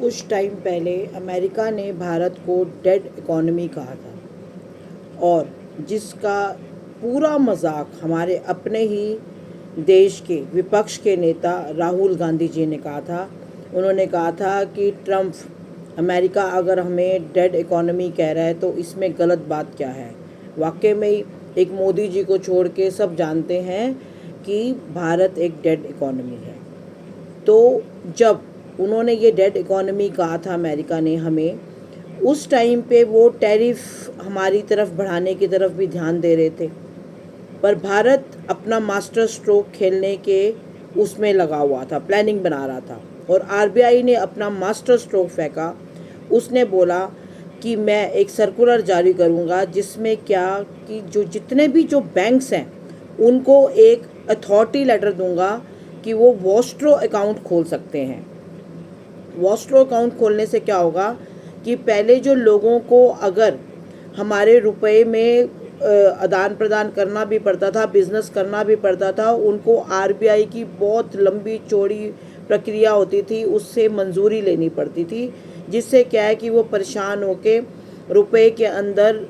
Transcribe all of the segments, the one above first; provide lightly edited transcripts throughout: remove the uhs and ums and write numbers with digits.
कुछ टाइम पहले अमेरिका ने भारत को डेड इकोनॉमी कहा था और जिसका पूरा मजाक हमारे अपने ही देश के विपक्ष के नेता राहुल गांधी जी ने कहा था। उन्होंने कहा था कि ट्रम्प अमेरिका अगर हमें डेड इकोनॉमी कह रहा है तो इसमें गलत बात क्या है। वाकई में ही एक मोदी जी को छोड़ के सब जानते हैं कि भारत एक डेड इकोनॉमी है। तो जब उन्होंने ये डेड इकोनॉमी कहा था अमेरिका ने हमें, उस टाइम पे वो टैरिफ हमारी तरफ बढ़ाने की तरफ भी ध्यान दे रहे थे, पर भारत अपना मास्टर स्ट्रोक खेलने के उसमें लगा हुआ था, प्लानिंग बना रहा था। और आरबीआई ने अपना मास्टर स्ट्रोक फेंका। उसने बोला कि मैं एक सर्कुलर जारी करूंगा जिसमें क्या कि जो जितने भी जो बैंक्स हैं उनको एक अथॉरिटी लेटर दूंगा कि वो वॉस्ट्रो अकाउंट खोल सकते हैं। वॉस्ट्रो अकाउंट खोलने से क्या होगा कि पहले जो लोगों को अगर हमारे रुपए में आदान प्रदान करना भी पड़ता था, बिजनेस करना भी पड़ता था, उनको आरबीआई की बहुत लंबी चौड़ी प्रक्रिया होती थी, उससे मंजूरी लेनी पड़ती थी, जिससे क्या है कि वो परेशान होके रुपए के अंदर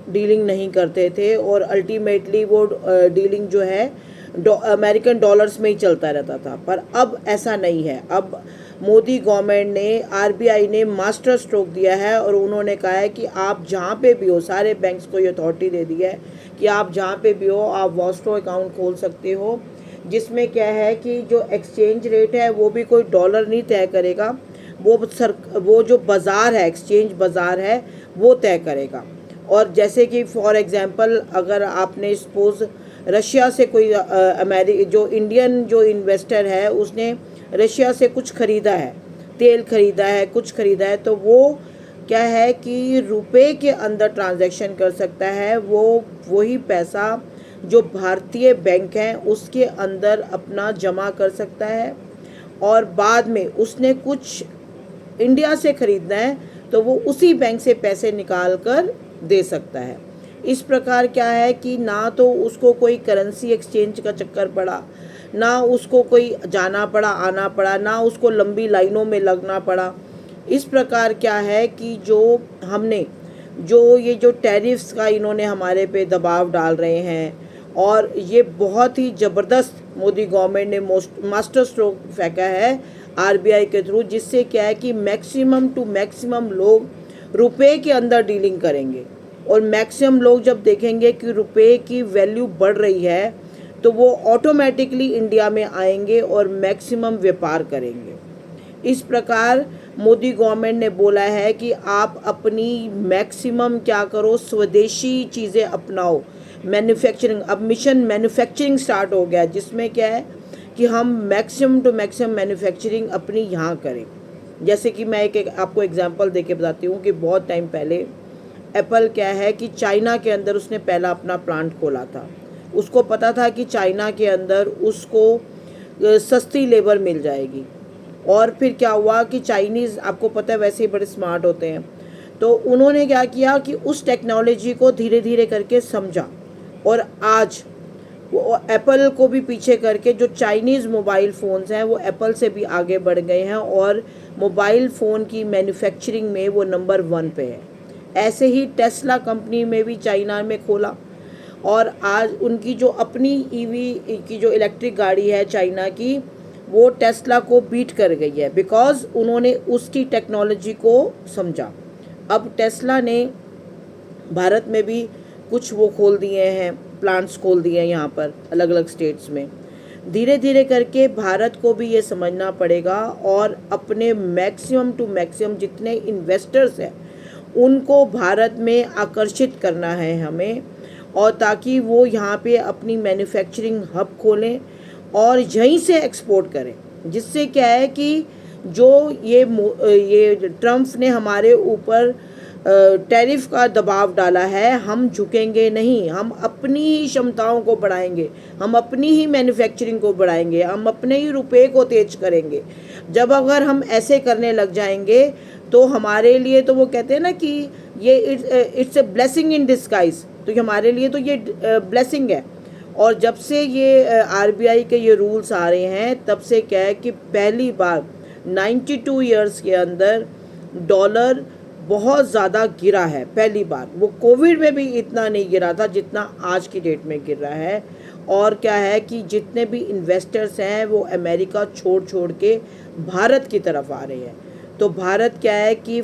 डीलिंग नहीं करते थे और अल्टीमेटली वो डीलिंग जो है अमेरिकन डॉलर्स में ही चलता रहता था। पर अब ऐसा नहीं है। अब मोदी गवर्नमेंट ने, आरबीआई ने मास्टर स्ट्रोक दिया है और उन्होंने कहा है कि आप जहाँ पे भी हो, सारे बैंक्स को ये अथॉरिटी दे दी है कि आप जहाँ पे भी हो आप वॉस्ट्रो अकाउंट खोल सकते हो, जिसमें क्या है कि जो एक्सचेंज रेट है वो भी कोई डॉलर नहीं तय करेगा, वो जो बाज़ार है, एक्सचेंज बाज़ार है, वो तय करेगा। और जैसे कि फॉर एग्जांपल अगर आपने सपोज रशिया से कोई जो इंडियन जो इन्वेस्टर है उसने रशिया से कुछ ख़रीदा है, तेल ख़रीदा है, कुछ ख़रीदा है, तो वो क्या है कि रुपए के अंदर ट्रांजैक्शन कर सकता है। वो वही पैसा जो भारतीय बैंक हैं उसके अंदर अपना जमा कर सकता है और बाद में उसने कुछ इंडिया से ख़रीदना है तो वो उसी बैंक से पैसे निकाल कर दे सकता है। इस प्रकार क्या है कि ना तो उसको कोई करेंसी एक्सचेंज का चक्कर पड़ा, ना उसको कोई जाना पड़ा आना पड़ा, ना उसको लंबी लाइनों में लगना पड़ा। इस प्रकार क्या है कि ये जो टैरिफ्स का इन्होंने हमारे पे दबाव डाल रहे हैं और ये बहुत ही ज़बरदस्त मोदी गवर्नमेंट ने मास्टर स्ट्रोक फेंका है आरबीआई के थ्रू, जिससे क्या है कि मैक्सिमम टू मैक्सिमम लोग रुपए के अंदर डीलिंग करेंगे और मैक्सिमम लोग जब देखेंगे कि रुपए की वैल्यू बढ़ रही है तो वो ऑटोमेटिकली इंडिया में आएंगे और मैक्सिमम व्यापार करेंगे। इस प्रकार मोदी गवर्नमेंट ने बोला है कि आप अपनी मैक्सिमम क्या करो, स्वदेशी चीज़ें अपनाओ, मैन्युफैक्चरिंग। अब मिशन मैन्युफैक्चरिंग स्टार्ट हो गया, जिसमें क्या है कि हम मैक्सिमम टू मैक्सिमम मैन्युफैक्चरिंग अपनी यहाँ करें। जैसे कि मैं एक आपको एग्जांपल देके बताती हूँ कि बहुत टाइम पहले एप्पल क्या है कि चाइना के अंदर उसने पहला अपना प्लांट खोला था। उसको पता था कि चाइना के अंदर उसको सस्ती लेबर मिल जाएगी। और फिर क्या हुआ कि चाइनीज़, आपको पता है वैसे ही बड़े स्मार्ट होते हैं, तो उन्होंने क्या किया कि उस टेक्नोलॉजी को धीरे धीरे करके समझा और आज वो एप्पल को भी पीछे करके जो चाइनीज़ मोबाइल फ़ोन्स हैं वो एप्पल से भी आगे बढ़ गए हैं और मोबाइल फ़ोन की मैन्युफैक्चरिंग में वो नंबर 1 पे है। ऐसे ही टेस्ला कंपनी में भी चाइना में खोला और आज उनकी जो अपनी ईवी की जो इलेक्ट्रिक गाड़ी है चाइना की, वो टेस्ला को बीट कर गई है, बिकॉज़ उन्होंने उसकी टेक्नोलॉजी को समझा। अब टेस्ला ने भारत में भी कुछ वो खोल दिए हैं, प्लांट्स खोल दिए हैं यहाँ पर अलग अलग स्टेट्स में। धीरे धीरे करके भारत को भी ये समझना पड़ेगा और अपने मैक्सिमम टू मैक्सिमम जितने इन्वेस्टर्स हैं उनको भारत में आकर्षित करना है हमें, और ताकि वो यहाँ पे अपनी मैन्युफैक्चरिंग हब खोलें और यहीं से एक्सपोर्ट करें। जिससे क्या है कि जो ये ट्रम्प ने हमारे ऊपर टैरिफ का दबाव डाला है, हम झुकेंगे नहीं। हम अपनी ही क्षमताओं को बढ़ाएंगे, हम अपनी ही मैन्युफैक्चरिंग को बढ़ाएंगे, हम अपने ही रुपए को तेज करेंगे। जब अगर हम ऐसे करने लग जाएंगे तो हमारे लिए, तो वो कहते हैं ना कि ये it's a blessing in disguise, तो हमारे लिए तो ये ब्लेसिंग है। और जब से ये आरबीआई के ये रूल्स आ रहे हैं तब से क्या है कि पहली बार 92 ईयर्स के अंदर डॉलर बहुत ज़्यादा गिरा है। पहली बार वो कोविड में भी इतना नहीं गिरा था जितना आज की डेट में गिर रहा है। और क्या है कि जितने भी इन्वेस्टर्स हैं वो अमेरिका छोड़ छोड़ के भारत की तरफ आ रहे हैं। तो भारत क्या है कि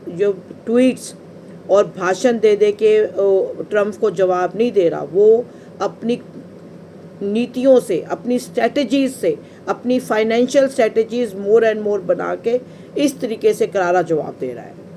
जो ट्वीट्स और भाषण दे दे के ट्रम्प को जवाब नहीं दे रहा, वो अपनी नीतियों से, अपनी स्ट्रेटजीज से, अपनी financial strategies more and more बना के इस तरीके से करारा जवाब दे रहा है।